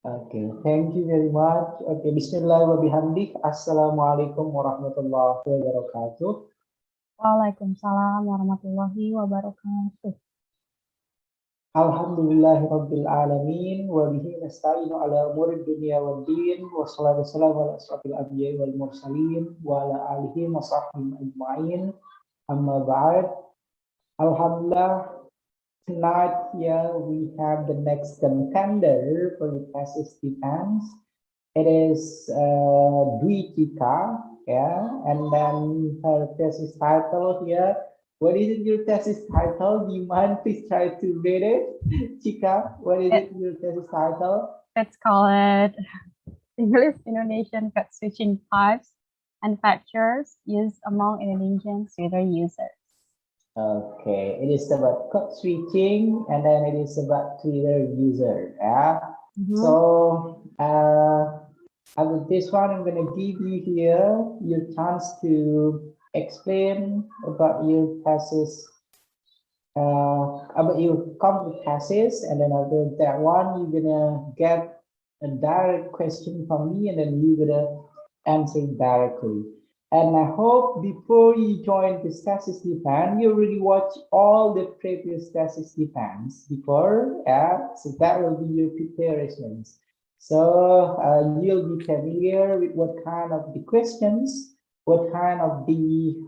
Okay, thank you very much. Okay, Bismillah wa bihamdik. Assalamualaikum warahmatullahi wabarakatuh. Waalaikumsalam warahmatullahi wabarakatuh. Alhamdulillahi rabbil alamin wa bihi nasta'inu ala umuri dunya wad din wa salatu wassalamu ala asrofil anbiya'i wal mursalin wa ala alihi wa sahbihi ajma'in. Amma ba'd. Alhamdulillah, tonight here we have the next contender for the thesis defense. It is Chika, yeah, and then her thesis title here. What is your thesis title? Do you mind please try to read it? Chika, what is your thesis title? It's called English Indonesian code switching types and factors used among Indonesian Twitter users. Okay, it is about code switching and then it is about Twitter user. Yeah. So after this one, I'm gonna give you here your chance to explain about your thesis, about your complete thesis, and then after that one, you're gonna get a direct question from me, and then you're gonna answer directly. And I hope before you join this thesis defense, you already watch all the previous thesis defense before, yeah. So that will be your preparations. So you'll be familiar with what kind of the questions, what kind of the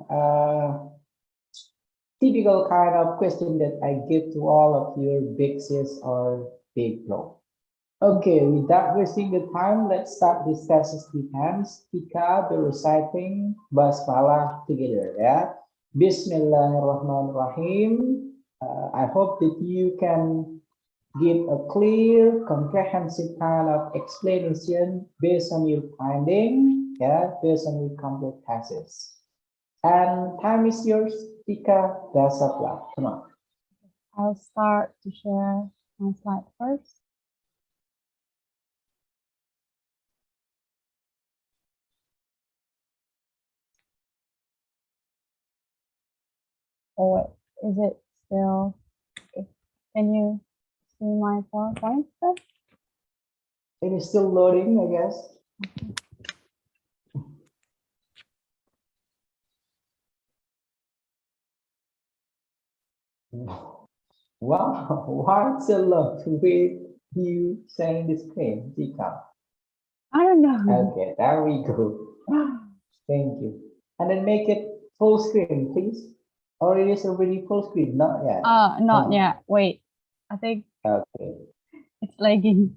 typical kind of question that I give to all of your big sis or big bro. Okay, without wasting the time, let's start this thesis defense. Kita be reciting basmalah together, yeah. Bismillahirrahmanirrahim. I hope that you can give a clear, comprehensive kind of explanation based on your finding, yeah, based on your complete thesis. And time is yours, Tika. Dasaplah. Come on. I'll start to share my slide first. Oh wait, is it still? Okay. Can you see my PowerPoint first? It is still loading, I guess. Wow, why so long to wait you sharing the screen, Tika? I don't know. Okay, there we go. Thank you. And then make it full screen, please. Or it is already full screen? Not yet. Not yet. Wait, I think Okay. it's lagging.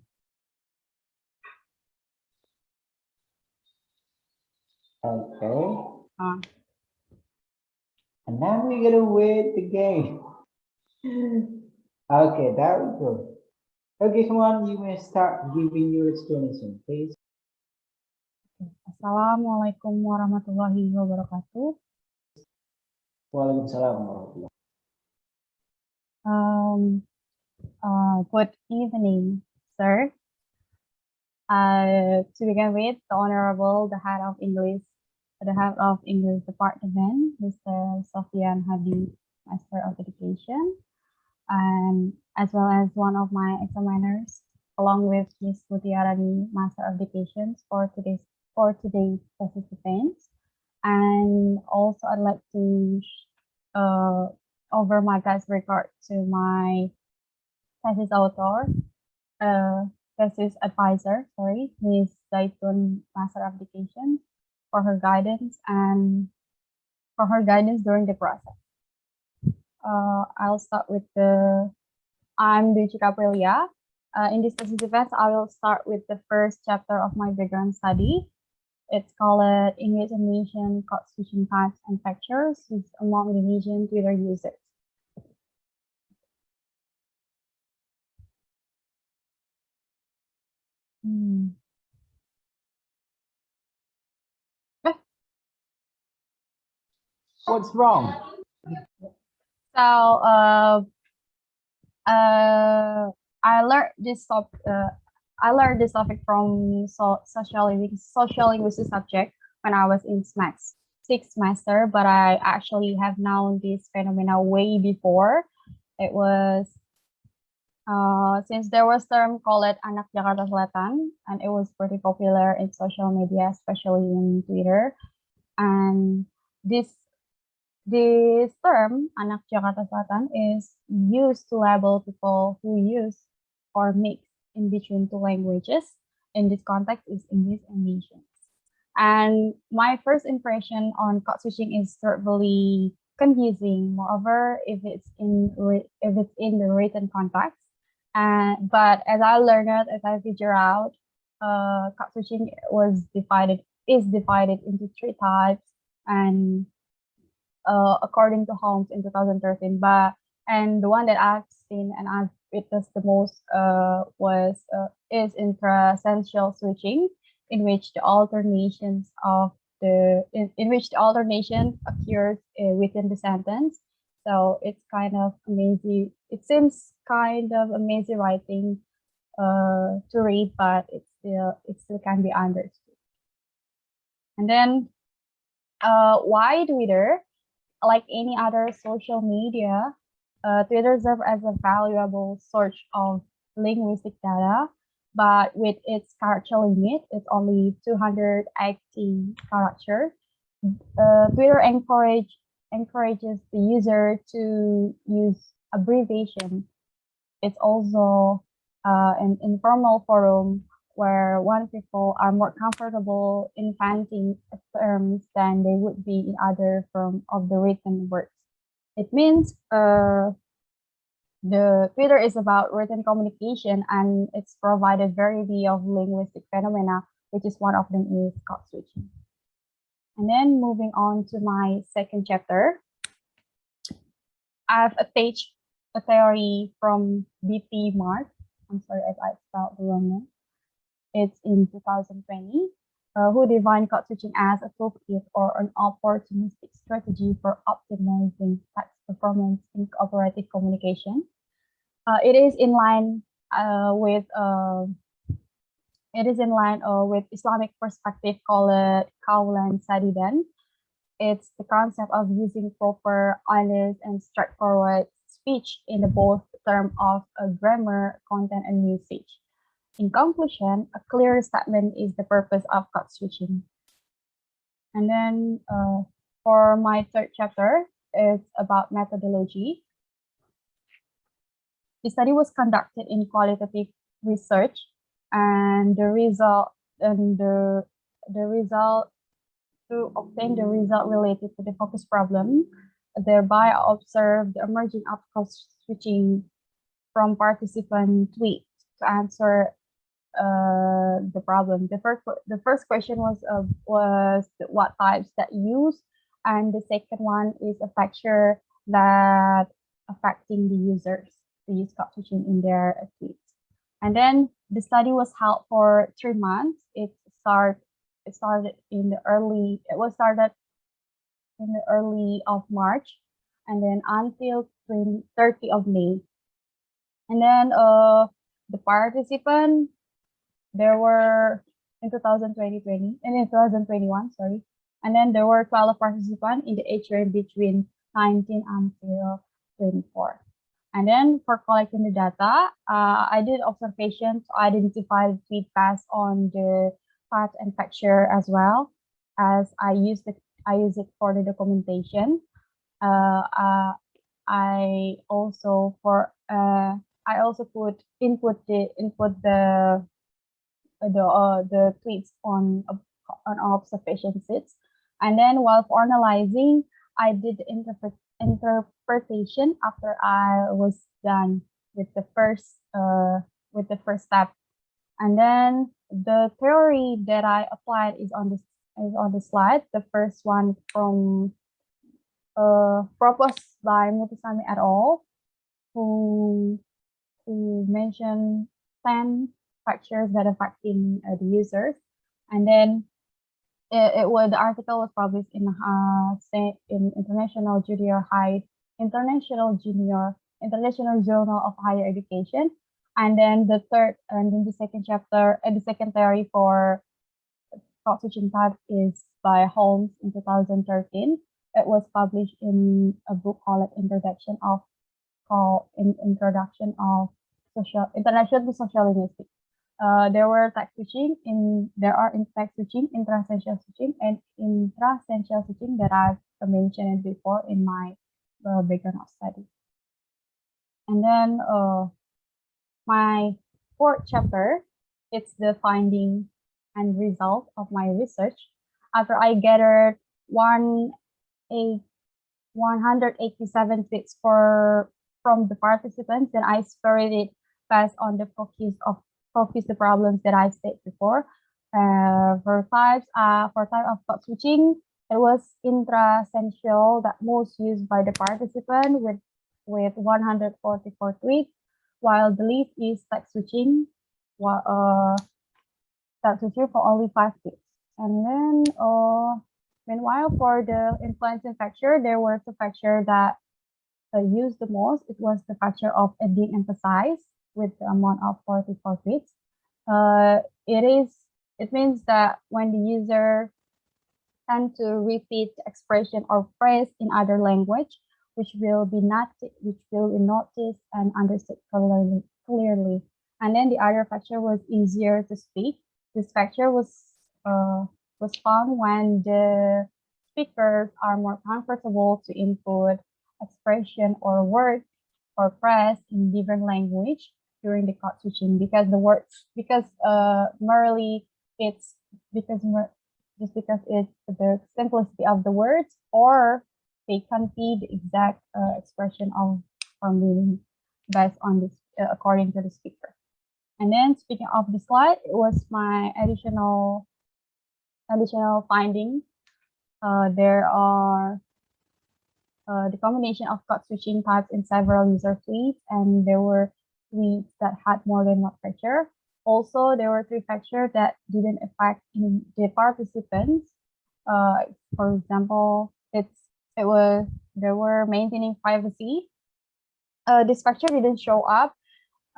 Okay. And then we're gonna wait again. Okay, there we go. Okay, come on, you may start giving your explanation, please. Assalamualaikum warahmatullahi wabarakatuh. Waalaikumsalam warahmatullahi. Good evening, sir. To begin with, the Honorable, the Head of English Department, Mr. Sofian Hadi, Master of Education, and as well as one of my examiners, along with Ms. Mutiarani, Master of Education, for today's thesis defense. And also, I'd like to offer my best regard to my thesis author, thesis advisor, Ms. Zaitun, Master of Education, for her guidance during the process. I'll start with I'm the Chika. In this thesis defense, I will start with the first chapter of my background study. It's called English Indonesian code switching types and factors used among Indonesian Twitter users. What's wrong? So I learned this topic from social linguistics subject when I was in sixth semester, but I actually have known this phenomena way before. It was Since there was term called Anak Jakarta Selatan, and it was pretty popular in social media, especially in Twitter. And this term, Anak Jakarta Selatan, is used to label people who use or mix in between two languages. In this context, is English and Asian. And my first impression on code switching is certainly confusing. Moreover, if it's in the written context, and but as I learned it, as I figure out, code switching is divided into three types, and according to Holmes in 2013. And the one that I've seen and I've witnessed the most is intra-essential switching, in which the alternations of in which the alternation occurs within the sentence. So it's kind of amazing. It seems kind of amazing writing to read, but it still can be understood. And then why Twitter? Like any other social media, Twitter serves as a valuable source of linguistic data, but with its character limit, it's only 280 characters. Twitter encourages the user to use abbreviation. It's also an informal forum where one people are more comfortable inventing terms than they would be in other form of the written words. It means the Twitter is about written communication, and it's provided variety of linguistic phenomena, which is one of them is code switching. And then moving on to my second chapter, I've attached a theory from B.P. Mark. I'm sorry if I spelled the wrong name. It's in 2020, who defined code switching as a toolkit or an opportunistic strategy for optimizing text performance in cooperative communication. It is in line with Islamic perspective called Kaulan Sadidan. It's the concept of using proper, honest, and straightforward speech in the both term of grammar, content, and usage. In conclusion, a clear statement is the purpose of code switching. And then for my third chapter, it's about methodology. The study was conducted in qualitative research, and the result to obtain the result related to the focus problem, thereby observe the emerging of code switching from participant tweets to answer the problem. The first question was what types that use, and the second one is a factor that affecting the users to use code switching in their tweets. And then the study was held for 3 months. It started in the early of March, and then until 30 of May. And then the participant, there were in 2021, sorry. And then there were 12 participants in the age range between 19 until 24. And then for collecting the data, I did observations to identify the tweet passed on the type and texture as well, as I use it for the documentation. I also input the tweets on observation sheets, and then while for analyzing, I did interpretation after I was done with the first step, and then the theory that I applied is on the slide. The first one from proposed by Mutasami et al., who mentioned 10 factors that affecting the users, and then the article was published in International Journal of Higher Education, and then the second chapter and the second theory for code switching type is by Holmes in 2013. It was published in a book called Introduction of international to social linguistic. There are in text switching, intrasential switching, and intrasential switching that I've mentioned before in my background of study. And then my fourth chapter, it's the finding and result of my research. After I gathered 187 tweets from the participants, then I scored it based on the focus the problems that I said before. For type of code switching, it was intrasential that most used by the participant with 144 tweets, while the least is text switching, text switching for only 5 tweets. And then meanwhile, for the influencing factor, there were 2 factors that used the most. It was the factor of adding emphasize with the amount of 44 tweets. It means that when the user tend to repeat expression or phrase in other language, which will be noticed and understood clearly. And then the other factor was easier to speak. This factor was found when the speakers are more comfortable to input expression or word or phrase in different language during the code switching, because merely it's because it's the simplicity of the words, or they convey the exact expression of or meaning based on this according to the speaker. And then speaking of the slide, it was my additional finding. There are the combination of code switching types in several user tweets, and there were tweets that had more than 1 factor. Also, there were 3 factors that didn't affect the participants. For example, they were maintaining privacy. This factor didn't show up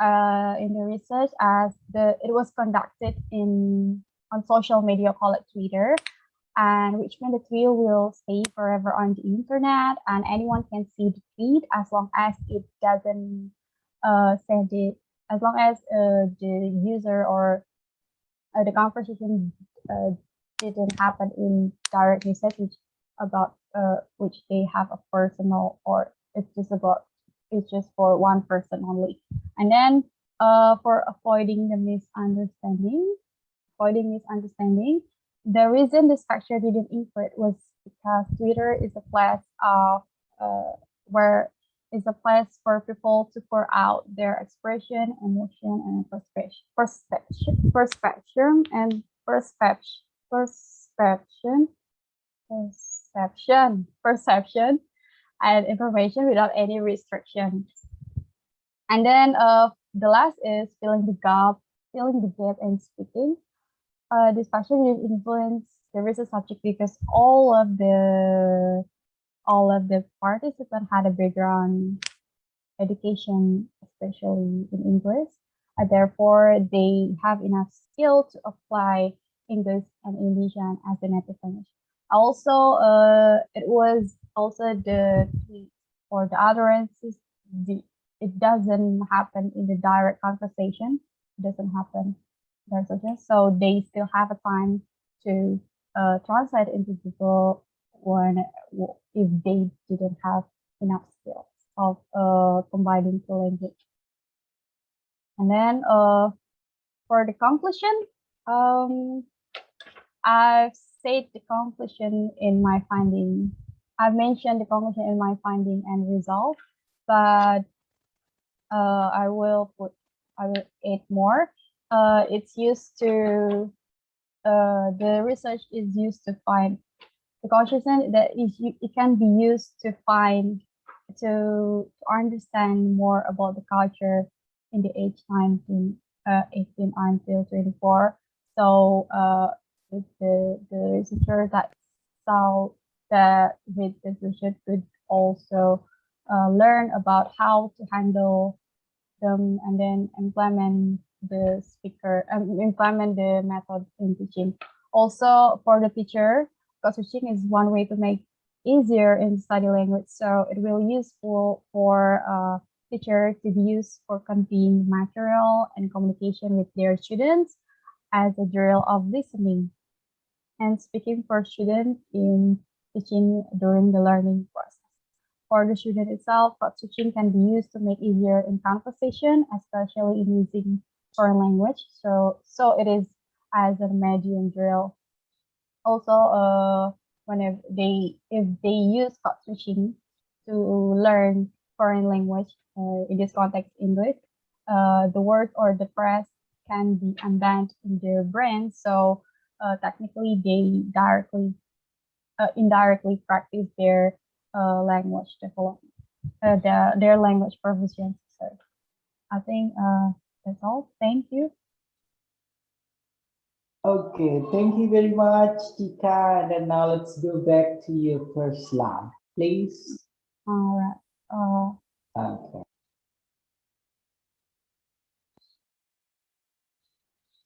in the research as it was conducted on social media called Twitter, and which means the tweet will stay forever on the internet, and anyone can see the tweet as long as it doesn't as long as the user or the conversation didn't happen in direct message about which they have a personal, or it's just for one person only. And then for avoiding misunderstanding, the reason this factor didn't include was because Twitter is a place for people to pour out their expression, emotion, and perception, and information without any restrictions. And then the last is filling the gap and speaking. This factor will influence the research subject because all of the participants had a background education, especially in English. Therefore, they have enough skill to apply English and Indonesian as a native language. Also, it was also the tweet or the utterances. It doesn't happen in the direct conversation. It doesn't happen there, so they still have a time to translate into Google if they didn't have enough skills of combining the language. And then for the conclusion, I've said the conclusion in my finding. I've mentioned the conclusion in my finding and result, but I will add more. It's used to the research is used to find the consciousness that it can be used to understand more about the culture in the age 18 until 24. So the researcher that saw that with this research could also learn about how to handle them and then implement the method in teaching. Also, for the teacher, code switching is one way to make easier in study language. So it will be useful for teacher to be used for conveying material and communication with their students as a drill of listening and speaking for students in teaching during the learning process. For the student itself, code switching can be used to make easier in conversation, especially in using foreign language. So it is as a medium drill. Also, whenever if they use code switching to learn foreign language, in this context English, the word or the phrase can be embed in their brain. So technically, they indirectly practice their language development, their language proficiency. So I think that's all. Thank you. Okay, thank you very much, Chika. And then now let's go back to your first slide, please. All right. Okay.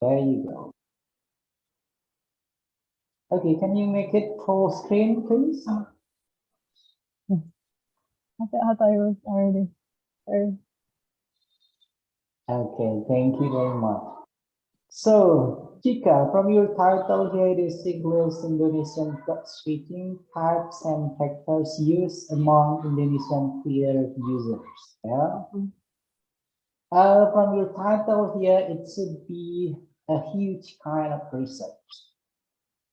There you go. Okay, can you make it full screen, please? I thought it was already. Sorry. Okay, thank you very much. So, Chika, from your title here, it is English Indonesian code switching types and factors used among Indonesian Twitter users. Yeah. From your title here, it should be a huge kind of research.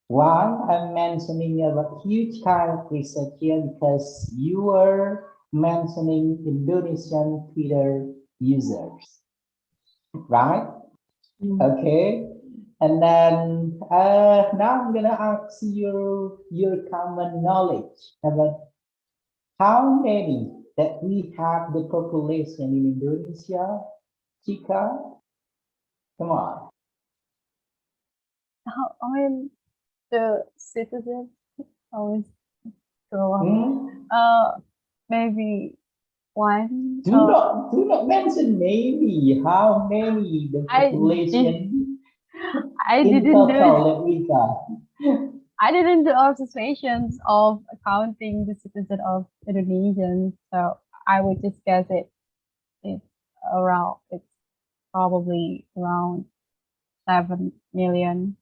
Why I'm mentioning about huge kind of research here because you are mentioning Indonesian Twitter users, right? Okay, and then now I'm gonna ask you your common knowledge about how many that we have the population in Indonesia. Chika, come on. I mean, the citizens always go on. Maybe one. Do not mention maybe how many the population I in didn't total do that we got. I didn't do observations of counting the citizens of Indonesians, so I would just guess it's probably around 7 million.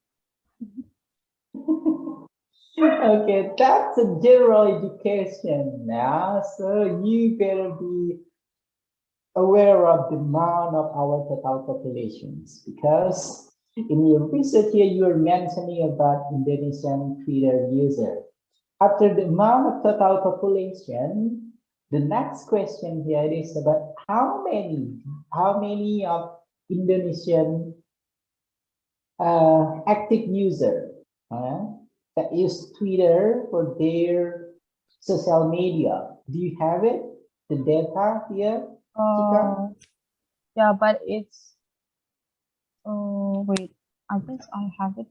Okay, that's a general education now, so you better be aware of the amount of our total populations because in your research here you're mentioning about Indonesian Twitter user. After the amount of total population, the next question here is about how many of Indonesian active user that use Twitter for their social media. Do you have it? The data here, Chika? Yeah, but it's wait, I guess I have it.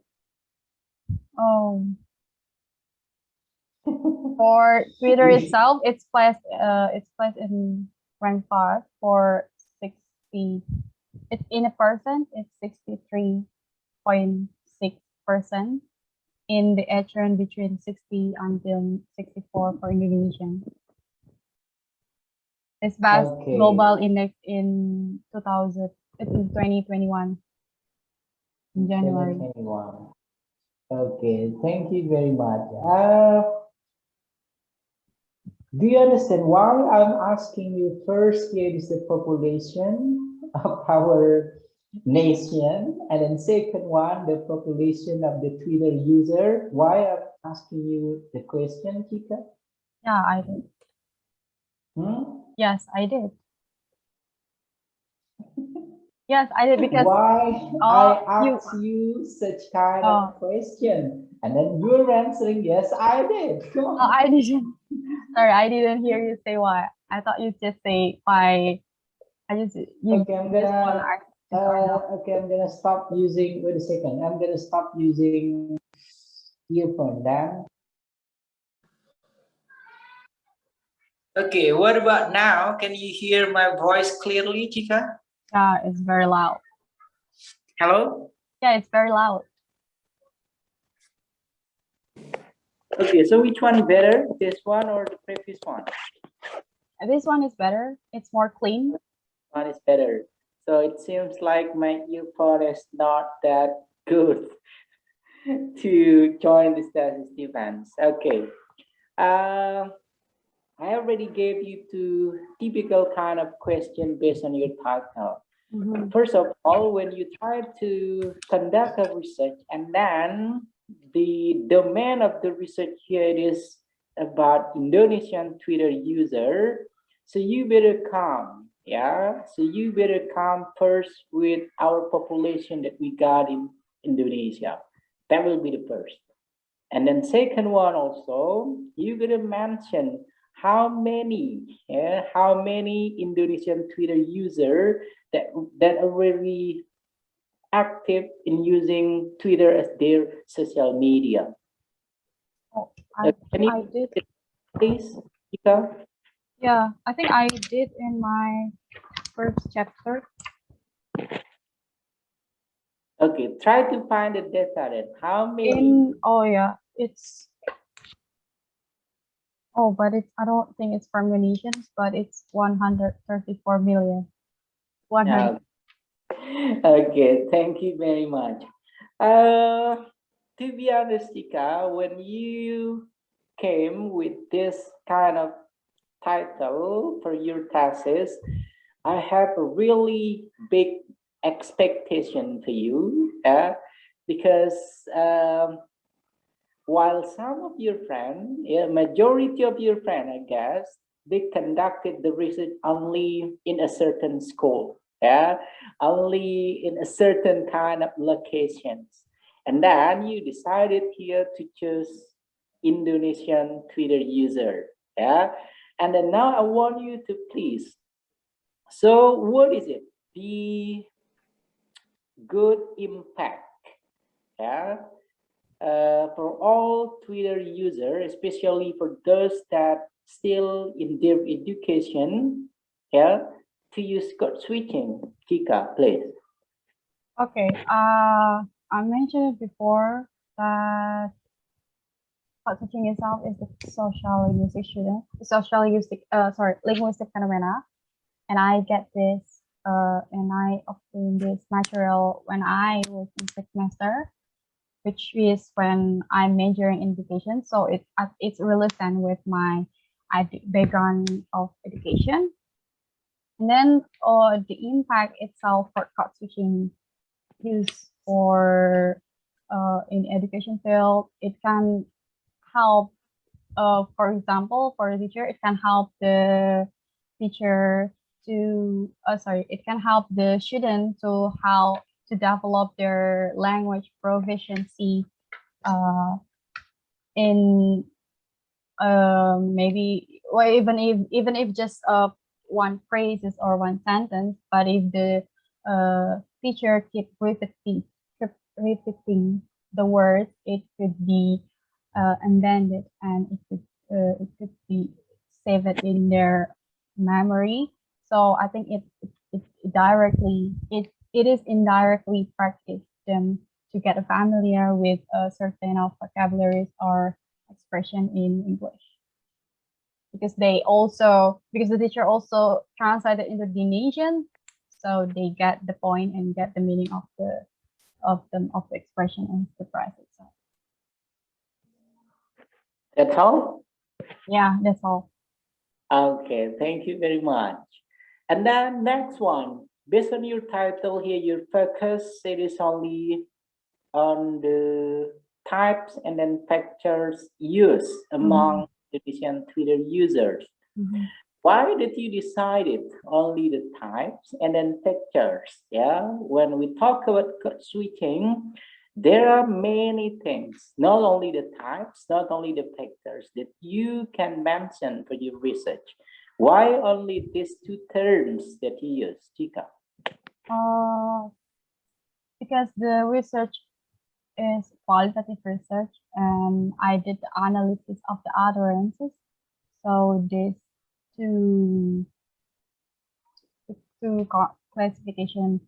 For Twitter itself, it's placed in rank 5 for 60. It's in a percent, it's 63.6% in the age range between 60 until 64 for Indonesian. It's best global index in 2021 in January. 2021. Okay, thank you very much. Do you understand why I'm asking you first here is the population of our nation, and then second one, the population of the Twitter user? Why I'm asking you the question, Chika? Yeah, I did. Yes, I did. Yes, I did because why I asked you such kind of question, and then you're answering yes, I did. Come on. I didn't. Sorry, I didn't hear you say why. I thought you just say why. Okay, I'm gonna stop using. Wait a second. I'm gonna stop using earphone then. Okay, what about now? Can you hear my voice clearly, Chika? Yeah, it's very loud. Hello? Yeah, it's very loud. Okay, so which one better? This one or the previous one? This one is better. It's more clean. One is better. So it seems like my earphone is not that good to join this thesis defense. Okay. I already gave you two typical kind of question based on your title. First of all, when you try to conduct a research, and then the domain of the research here is about Indonesian Twitter user, so you better come, yeah? So you better come first with our population that we got in Indonesia. That will be the first. And then second one also, you better mention how many Indonesian Twitter user that are really active in using Twitter as their social media. Oh, I did. Please, Chika? Yeah, I think I did in my first chapter. Okay, try to find the data then. How many? Oh yeah, it's. Oh, but it's. I don't think it's from Indonesians, but it's 134 million. 100. Okay, thank you very much. To be honest, Chika, when you came with this kind of title for your thesis, I have a really big expectation for you, because while some of your friends, majority of your friends, I guess, they conducted the research only in a certain school, only in a certain kind of locations. And then you decided here to choose Indonesian Twitter user, And then now I want you to please. So what is it? The good impact, for all Twitter users, especially for those that still in their education, to use code switching. Chika, please. Okay. I mentioned before that code switching itself is the linguistic phenomena, and I get this, and I obtained this material when I was in sixth semester, which is when I'm majoring in education. So it's relevant with my background of education. And then the impact itself for code switching use for in education field, it can help. For example, for the teacher, it can help the teacher to it can help the student to how to develop their language proficiency in maybe, or even if just one phrases or one sentence, but if the teacher keep repeating the words, it could be embedded, and it could be saved in their memory. So I think it is indirectly practice them to get familiar with a certain of vocabularies or expression in English, because the teacher also translated into Indonesian, so they get the point and get the meaning of the expression and the phrase itself. That's all? Yeah, that's all. Okay, thank you very much. And then next one, based on your title here, your focus, it is only on the types and then factors used among Indonesian Twitter users. Why did you decide it only the types and then factors? When we talk about code switching, there are many things, not only the types, not only the factors that you can mention for your research. Why only these two terms that you use, Chika? Because the research is qualitative research, and I did the analysis of the utterances. So these two classification,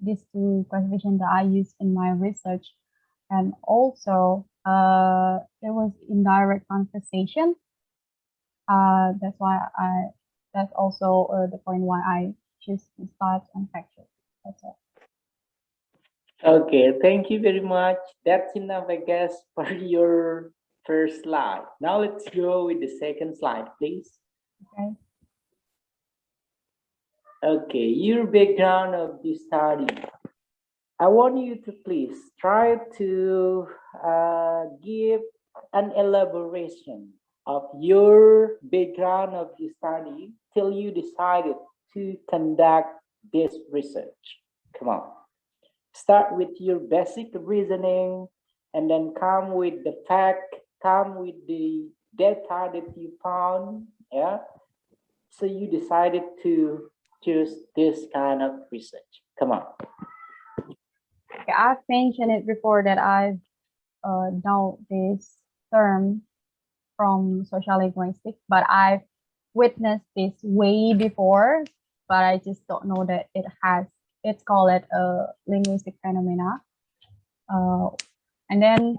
these two classification that I use in my research, and also there was indirect conversation. That's why that's also the point why I choose these types and factors. That's it. Okay, thank you very much. That's enough, I guess, for your first slide. Now let's go with the second slide, please. Okay. Okay, your background of the study. I want you to please try to give an elaboration of your background of the study till you decided to conduct this research. Come on. Start with your basic reasoning and then come with the fact, come with the data that you found. Yeah. So you decided to choose this kind of research. Come on. Okay, I've mentioned it before that I've know this term from social linguistics, but I've witnessed this way before, but I just don't know that it's called it a linguistic phenomena. And then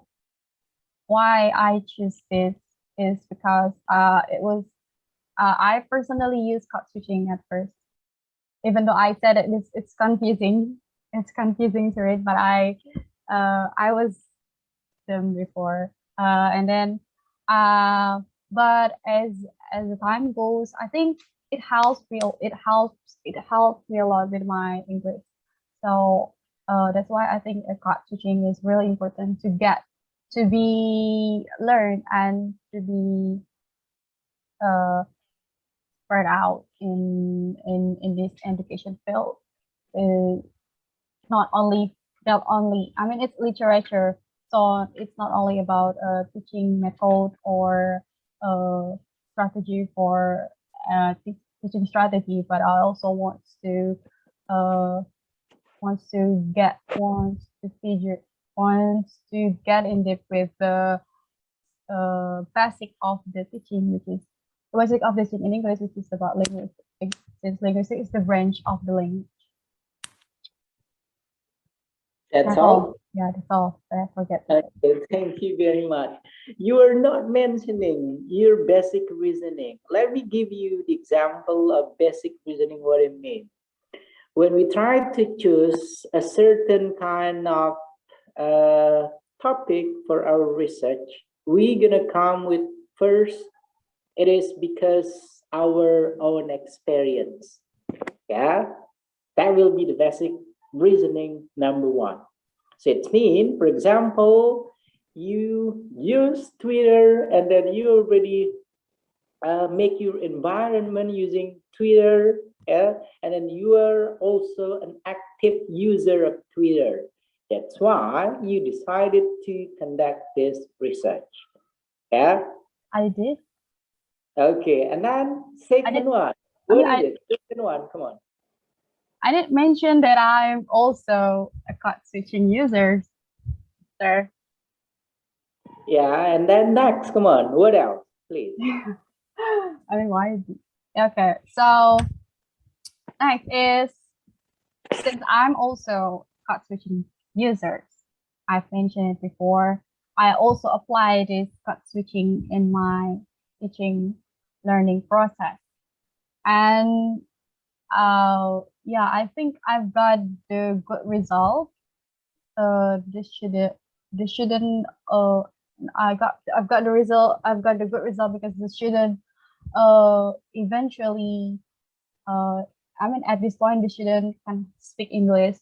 why I choose this is because I personally use code switching at first, even though I said it's confusing. It's confusing to read, but I was them before, and then but as the time goes, I think it helps me a lot with my English. So that's why I think code switching is really important to be learned and to be spread out in this education field. Not only I mean, it's literature, so it's not only about teaching method or strategy for teaching strategy, but I also wants to get in depth with the basic of the teaching, which is the basic of the teaching in English, which is about linguistics, since linguistics is the branch of the language. That's all? Yeah, that's all. I forget. Okay, thank you very much. You are not mentioning your basic reasoning. Let me give you the example of basic reasoning, what I mean. When we try to choose a certain kind of topic for our research, we're gonna come with first, it is because our own experience. Yeah, that will be the basic reasoning number one. So it means, for example, you use Twitter and then you already make your environment using Twitter, yeah? And then you are also an active user of Twitter. That's why you decided to conduct this research. Yeah? I did. Okay, and then second one. What is it? Second one, come on. I didn't mention that I'm also a code switching user, sir. Yeah, and then next, come on. What else, please? I mean, why? Okay, so next is, since I'm also code switching users, I've mentioned it before, I also apply this code switching in my teaching learning process. And yeah, I think I've got the good result. This shouldn't I've got the result. I've got the good result because the student eventually I mean, at this point the student can speak English,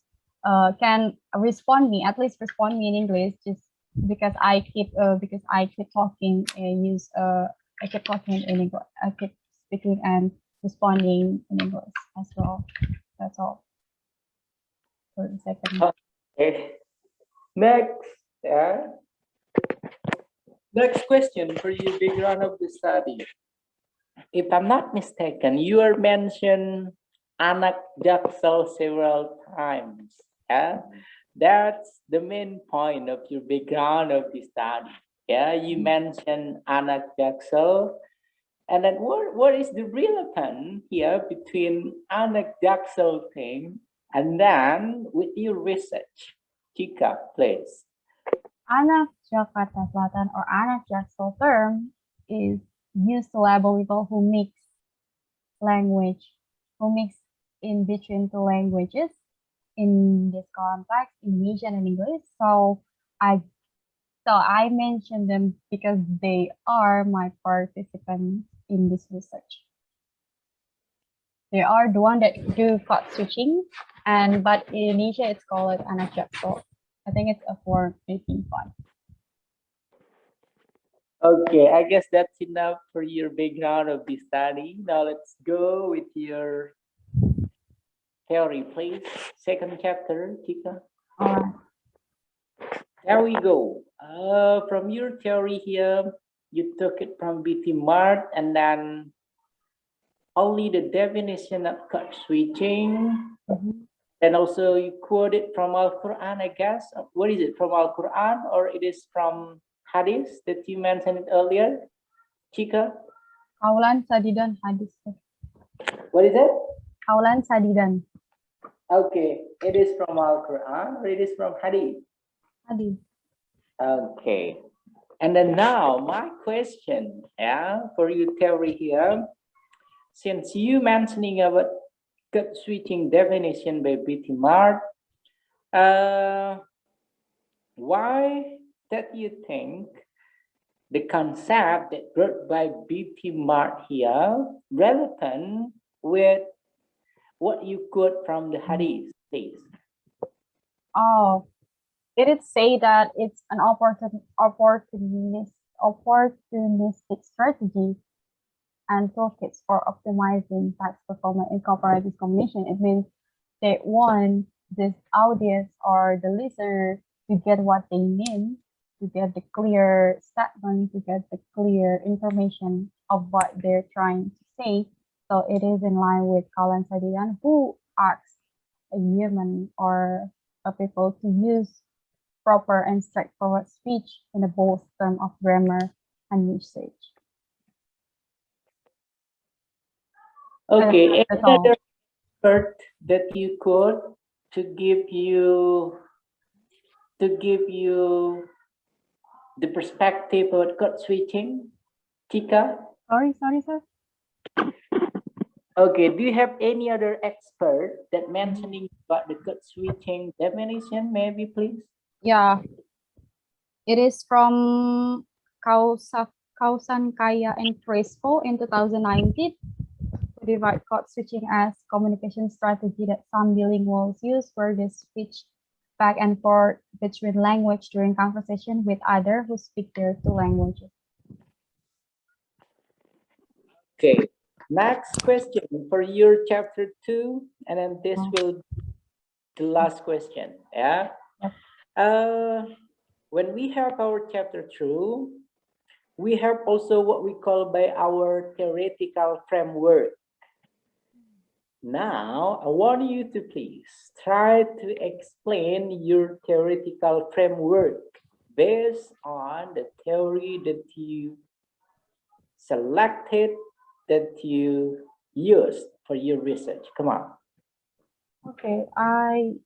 can respond me, at least respond me in English, just because I keep talking and I keep talking in English. I keep speaking and responding in English as well. That's all for the second. Okay. Next, yeah. Next question for you, background of the study. If I'm not mistaken, you are mentioned anak jaksel several times. Yeah, that's the main point of your background of the study. Yeah, you mentioned anak jaksel, and then what is the relevance here between anak jaksel thing and then with your research? Chika, please. Anak Jakarta Selatan or anak Jaksel term is used to label people who mix language, who mix in between two languages in this context, Indonesian and English. So I mentioned them because they are my participants in this research. They are the one that do code switching, but in Indonesia it's called anak jakso. I think it's for making fun. Okay, I guess that's enough for your background of the study. Now let's go with your theory, please. Second chapter, Chika. All right. There we go. From your theory here, you took it from BT Mart and then only the definition of code switching. And also you quote it from Al-Quran, I guess. What is it, from Al-Quran or it is from Hadis that you mentioned earlier, Chika? Kaulan Sadidan Hadis. What is it? Kaulan Sadidan. Okay, it is from Al-Quran or it is from Hadith? Hadis. Okay, and then now my question, for your theory here, since you mentioning about code switching definition by BT Mart, why that you think the concept that brought by BT Mart here relevant with what you quote from the Hadith, please? Oh, it is say that it's an opportunistic strategy and toolkits for optimizing tax performance in cooperative combination. It means they want this audience or the listener to get what they mean, to get the clear statement, to get the clear information of what they're trying to say. So it is in line with Kalan Sadian, who asks a human or a people to use proper and straightforward speech in a both term of grammar and usage. Okay, That's any all. other expert that you quote to give you the perspective of code switching, Chika? Sorry, sir. Okay, do you have any other expert that mentioning about the code switching definition, maybe, please? Yeah, it is from Kausan Kaya and Crespo in 2019. To divide code switching as communication strategy that some bilinguals use where they switch back and forth between language during conversation with others who speak their two languages. Okay, next question for your chapter 2, and then this will be the last question. Yeah. When we have our chapter 2, we have also what we call by our theoretical framework. Now, I want you to please try to explain your theoretical framework based on the theory that you selected, that you used for your research. Come on. Okay,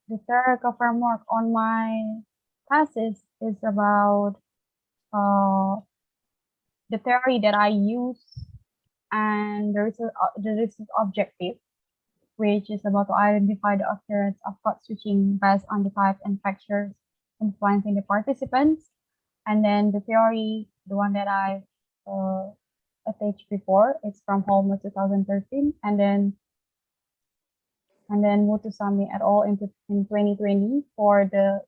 the theoretical framework on my thesis is about the theory that I use and the research objective, which is about to identify the occurrence of code switching based on the type and factors influencing the participants. And then the theory, the one that I attached before, it's from Holmes 2013, and then Mutusami et al. in 2020 for the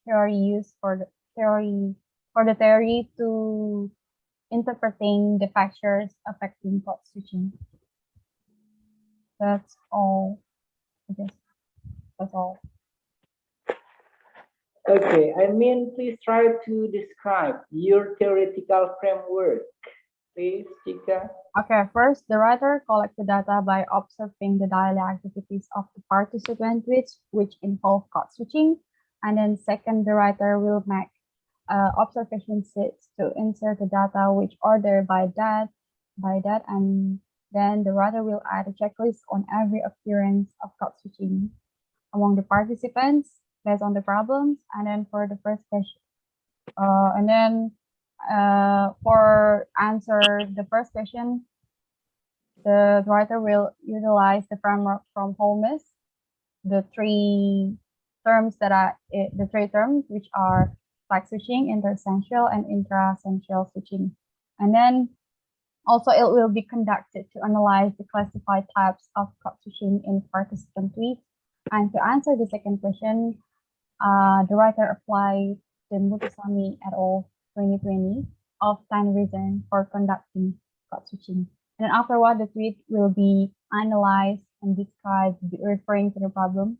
theory used for the theory to interpreting the factors affecting code switching. That's all. I guess that's all. Okay, please try to describe your theoretical framework. Please, Chika. Okay, first, the writer collects the data by observing the daily activities of the participant which involve code switching. And then second, the writer will make observation sets to insert the data which order by that, and then the writer will add a checklist on every occurrence of code switching among the participants based on the problems. And then for the first question, and then for answer the first question, the writer will utilize the framework from Holmes, the three terms which are flag switching, interessential, and intraessential switching. And then also it will be conducted to analyze the classified types of code switching in participant tweets. And to answer the second question, the writer applied the Mutusami et al. 2020 of 10 reasons for conducting code switching. And then afterward, the tweet will be analyzed and described, referring to the problem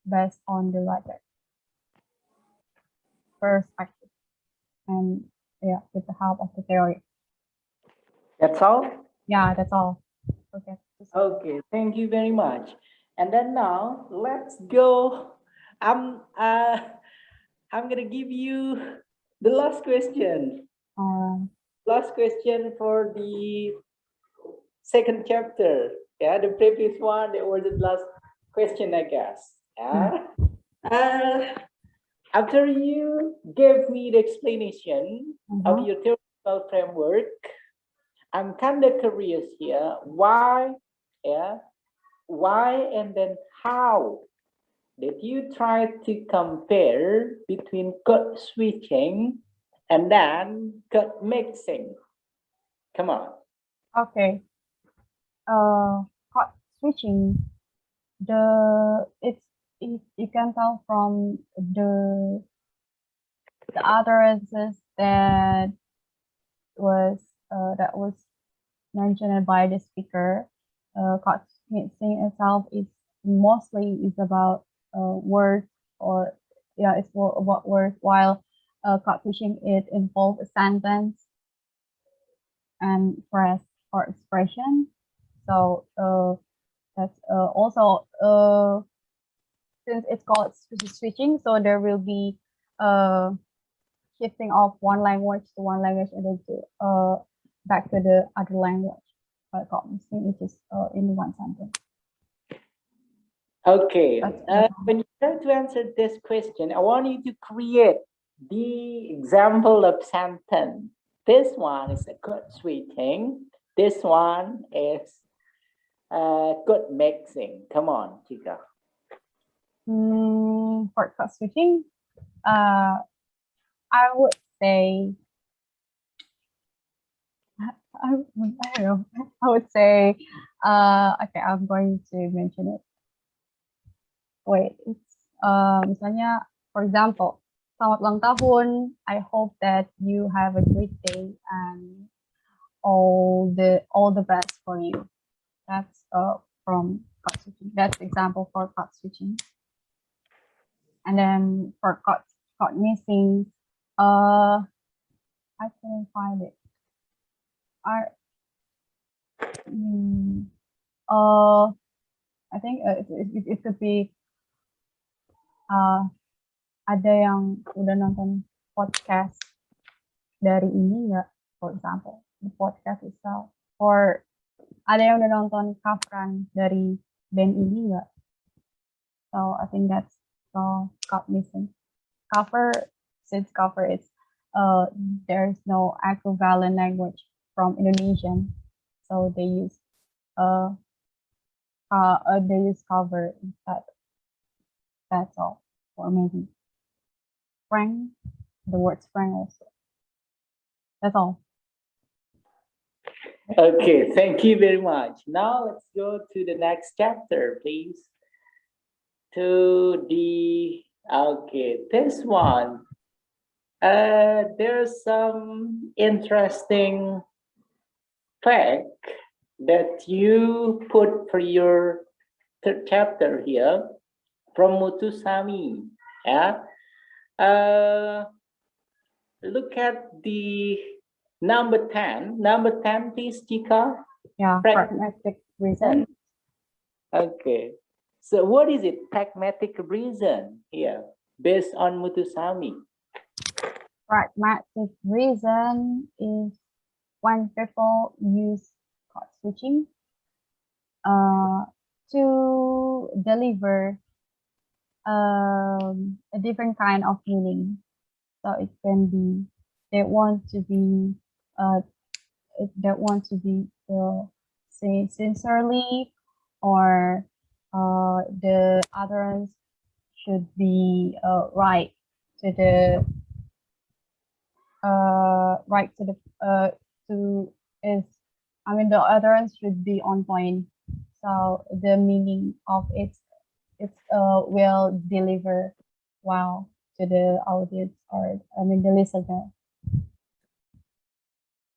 based on the writer perspective, and yeah, with the help of the theory. That's all? Yeah, that's all. Okay. Okay, thank you very much. And then now let's go. I'm gonna give you the last question. Last question for the second chapter. Yeah, the previous one, that was the last question, I guess. Yeah. After you gave me the explanation of your theoretical framework, I'm kind of curious here, why, and then how did you try to compare between code switching and then code mixing? Come on. Okay. Code switching, you can tell from the utterances that was mentioned by the speaker. Code mixing itself is mostly about words, or it's more about words, while code switching, it involves a sentence and phrase or expression. So that's also since it's called switching, so there will be shifting of one language to one language and then to back to the other language. Code mixing, which is in one sentence. Okay. When you try to answer this question, I want you to create the example of sentence. This one is a code switching. This one is code mixing. Come on, Chika. For code switching, I would say, I don't know. I would say, okay, I'm going to mention it. Wait, it's misalnya, for example, selamat ulang tahun. I hope that you have a great day and all the best for you. That's from code switching. That's example for code switching. And then for code missing, I couldn't find it. I think it could be ada yang udah nonton podcast dari ini nggak, for example, the podcast itself, or ada yang udah nonton coveran dari band ini nggak? So I think that's code missing. Since cover is there's no equivalent language from Indonesian, so they use cover instead. That's all. Or maybe Frank, the word Frank also. That's all. Okay, thank you very much. Now let's go to the next chapter, please. This one. There's some interesting fact that you put for your third chapter here from Mutusami. Yeah. Look at the number 10. Number 10, please, Chika. Yeah, pragmatic reason. Okay. So what is it? Pragmatic reason here, based on Mutusami. Pragmatic reason is when people use code switching to deliver a different kind of meaning. So it can be they want to be say sincerely, or the utterance should be right to the to is I mean the utterance should be on point, so the meaning of it will deliver well to the audience, or I mean the listener.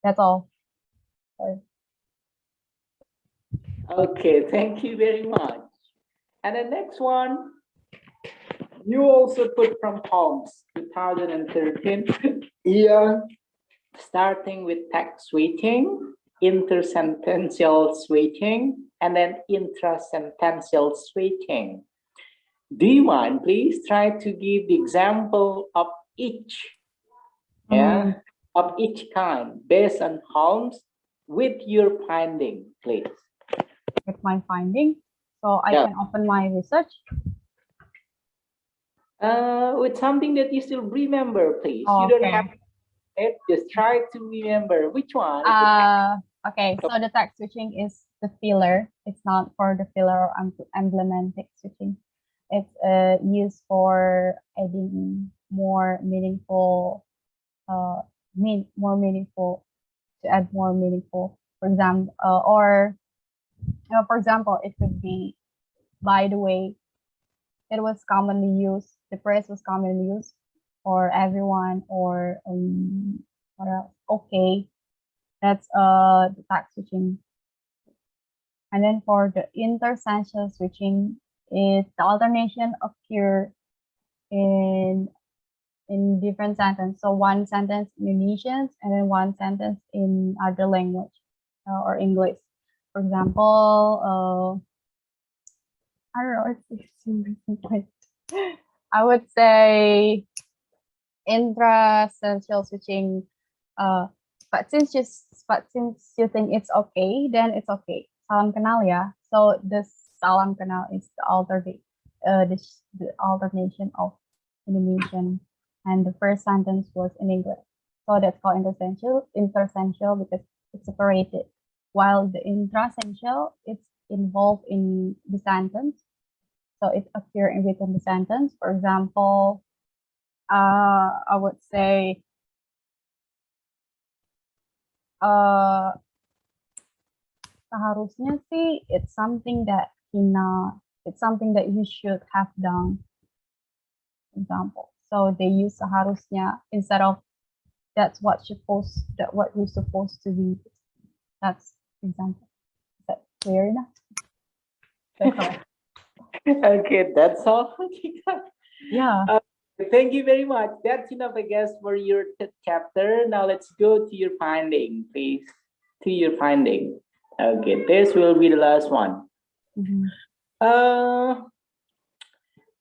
That's all. Sorry. Okay, thank you very much. And the next one, you also put from Holmes 2013 year, starting with text switching, intersentential switching, and then intrasentential switching. Do you mind please try to give the example of each, of each kind based on Holmes with your finding, please? With my finding, so I can open my research. With something that you still remember, please. Okay. You don't have it, just try to remember which one. Okay, so the text switching is the filler. It's not for the filler or emblematic switching. It's used for adding more meaningful, to add more meaningful. For example, it could be, by the way, it was commonly used. The phrase was commonly used, or everyone, or what else? Okay, that's the text switching. And then for the intersentential switching, is the alternation occur in different sentences. So one sentence in Indonesian and then one sentence in other language or English. For example, I don't know, I would say intrasentential switching. But since you think it's okay, then it's okay. Salam kenal ya. So the salam kenal is the alternation of Indonesian, and the first sentence was in English. So that's called intersentential because it's separated. While the intrasentential, it's involved in the sentence. So it occurs within the sentence. For example, I would say, seharusnya sih, it's something that you should have done. Example. So they use seharusnya instead of that's what you're supposed to be. That's example. Is that clear enough? That's all. Okay, that's all. Yeah. Thank you very much. That's enough, I guess, for your chapter. Now let's go to your finding, please. To your finding. Okay, this will be the last one.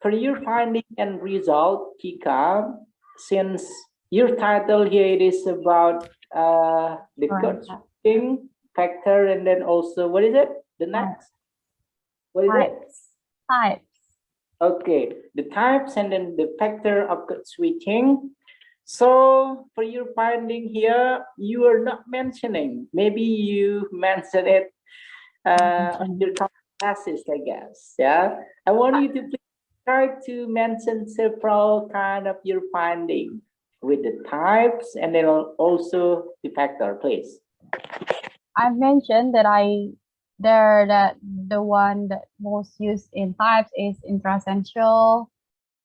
For your finding and result, Chika, since your title here it is about the code switching factor, and then also what is it? The next? What is it? Types. Okay, the types and then the factor of code switching. So for your finding here, you are not mentioning. Maybe you mentioned it in your classes, I guess. Yeah, I want you to please try to mention several kind of your finding with the types and then also the factor, please. I've mentioned that the one that most used in types is intrasentential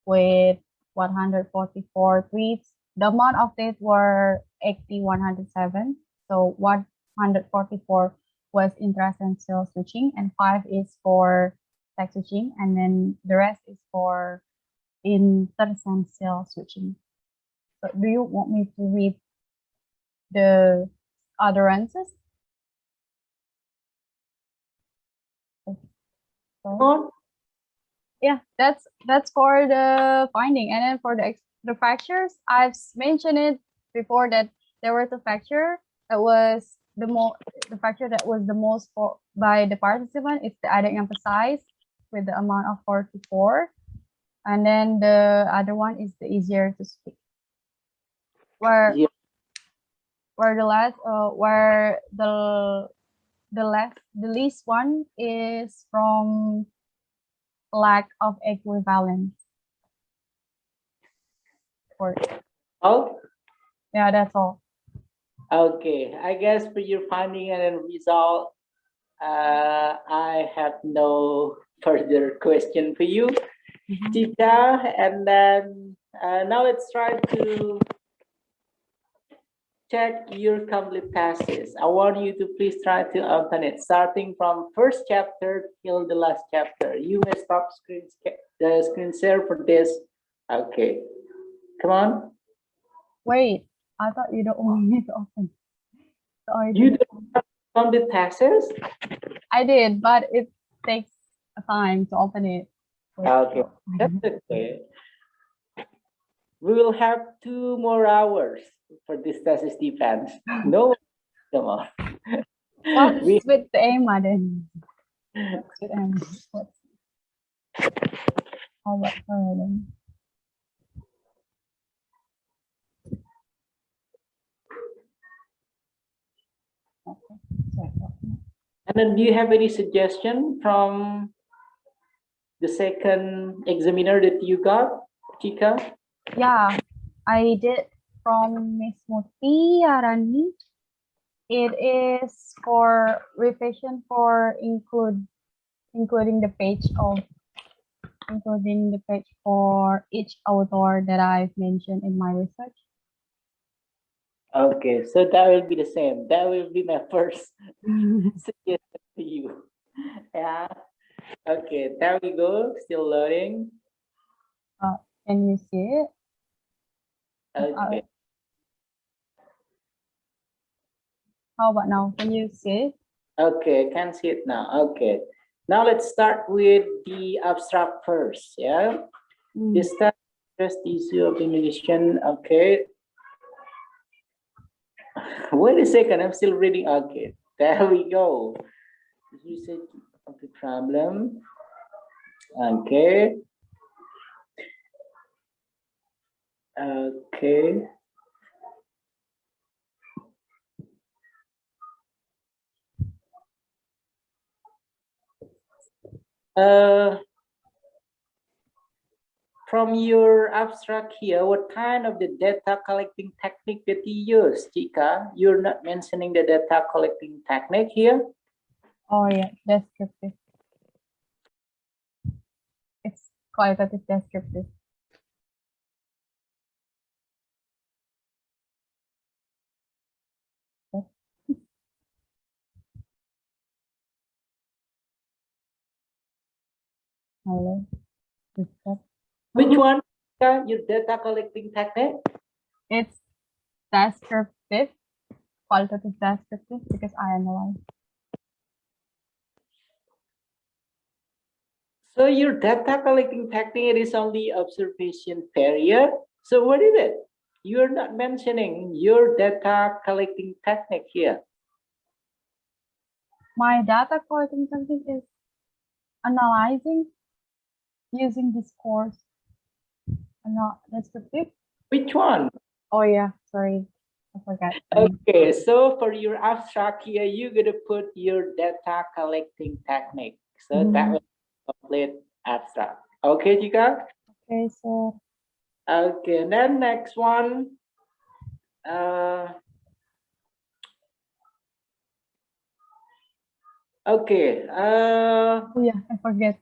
with 144 tweets. The amount of these were 107. So 144 was intrasentential switching, and 5 is for text switching, and then the rest is for intersentential switching. So do you want me to read the other answers? So, yeah, that's for the finding, and then for the factors, I've mentioned it before that there were two factors. That was the factor that was the most by the participant. It's the adding emphasize with the amount of 44, and then the other one is the easier to speak. Where where the least one is from lack of equivalence. Oh, Yeah, that's all. okay. I guess for your finding and result, I have no further question for you, Chika. And then now let's try to check your complete passes. I want you to please try to open it, starting from first chapter till the last chapter. You may stop the screen share for this. Okay, come on. Wait, I thought you don't want me to open. So You don't have complete passes? I did, but it takes a time to open it. Okay, that's okay. We will have 2 more hours for this thesis defense. No, come on. What's We- with the Emma then? What's with Emma? How about her then? Okay. And then do you have any suggestion from the second examiner that you got, Chika? Yeah, I did from Miss Mutiarani. It is for revision for including the page for each author that I've mentioned in my research. Okay, so that will be the same. That will be my first suggestion to you. Yeah. Okay, there we go. Still loading. Can you see it? Okay. How about now? Can you see it? Okay, I can see it now. Okay. Now let's start with the abstract first. Yeah. This time, first issue of the musician. Okay. Wait a second. I'm still reading. Okay. There we go. Research of the problem. Okay. Okay. From your abstract here, what kind of the data collecting technique that you use, Chika? You're not mentioning the data collecting technique here. Oh yeah, descriptive. It's qualitative descriptive. Hello. Which one? Chika, your data collecting technique? It's descriptive, qualitative descriptive, because I analyze. So your data collecting technique is only observation period. So what is it? You're not mentioning your data collecting technique here. My data collecting technique is analyzing using discourse. Not descriptive. Which one? Oh yeah, sorry, I forgot. Okay, so for your abstract here, you're gonna put your data collecting technique. So that will complete abstract. Okay, Chika? Okay, so Okay, and then next one. Okay. oh yeah, I forget.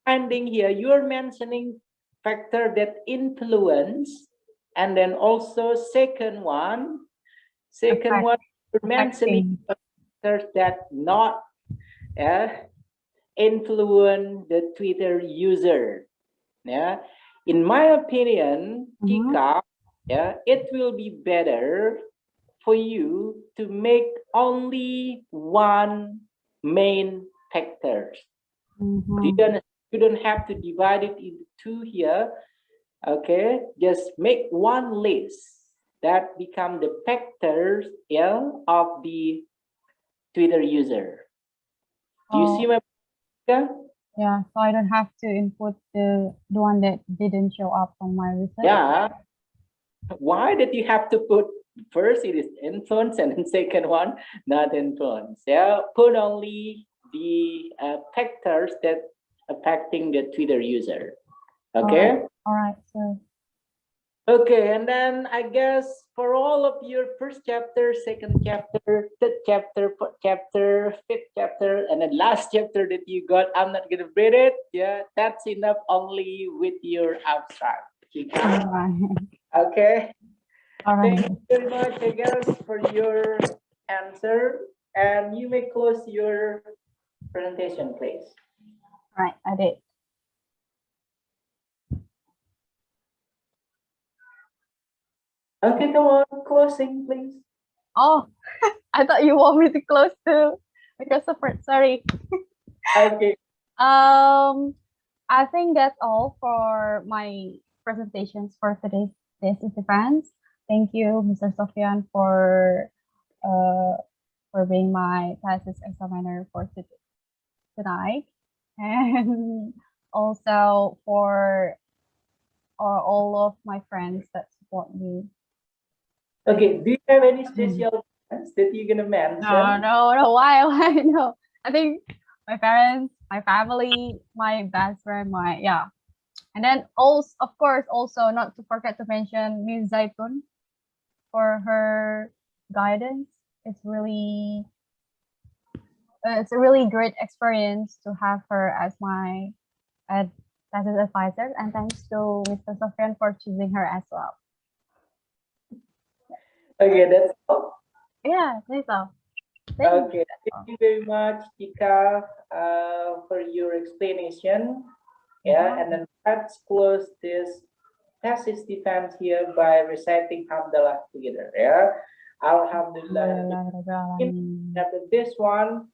Finding here, you're mentioning factor that influence, and then also second one, you're mentioning factors that not influence the Twitter user. Yeah, in my opinion, Chika, yeah, it will be better for you to make only one main factor. You don't have to divide it into two here. Okay, just make one list that become the factors of the Twitter user. Do you see my point? Yeah, so I don't have to input the one that didn't show up on my research. Yeah. Why did you have to put First, it is influence, and then second one, not influence. Yeah, put only the factors that affecting the Twitter user. Okay. All right, sir. Okay, and then I guess for all of your first chapter, second chapter, third chapter, fourth chapter, fifth chapter, and then last chapter that you got, I'm not gonna read it. Yeah, that's enough only with your abstract. All right. Okay. All right. Thank you very much, I guess, for your answer. And you may close your presentation, please. All right, I did. Okay, come on, closing, please. Oh, I thought you want me to close too. Because of it, sorry. Okay. I think that's all for my presentations for today's thesis events. Thank you, Mr. Sofian, for being my thesis examiner for tonight, and also for all of my friends that support me. Okay, do you have any special plans that you're gonna mention? No. Why? No. I think my parents, my family, my best friend, and then also, of course, also not to forget to mention Ms. Zaitun for her guidance. It's a really great experience to have her as my thesis advisor, and thanks to Mr. Sofian for choosing her as well. Okay, that's all. Yeah, that's all. Okay, thank you very much, Chika, for your explanation. Yeah, and then let's close this thesis defense here by reciting Hamdalah together. Yeah, Alhamdulillah. After this one,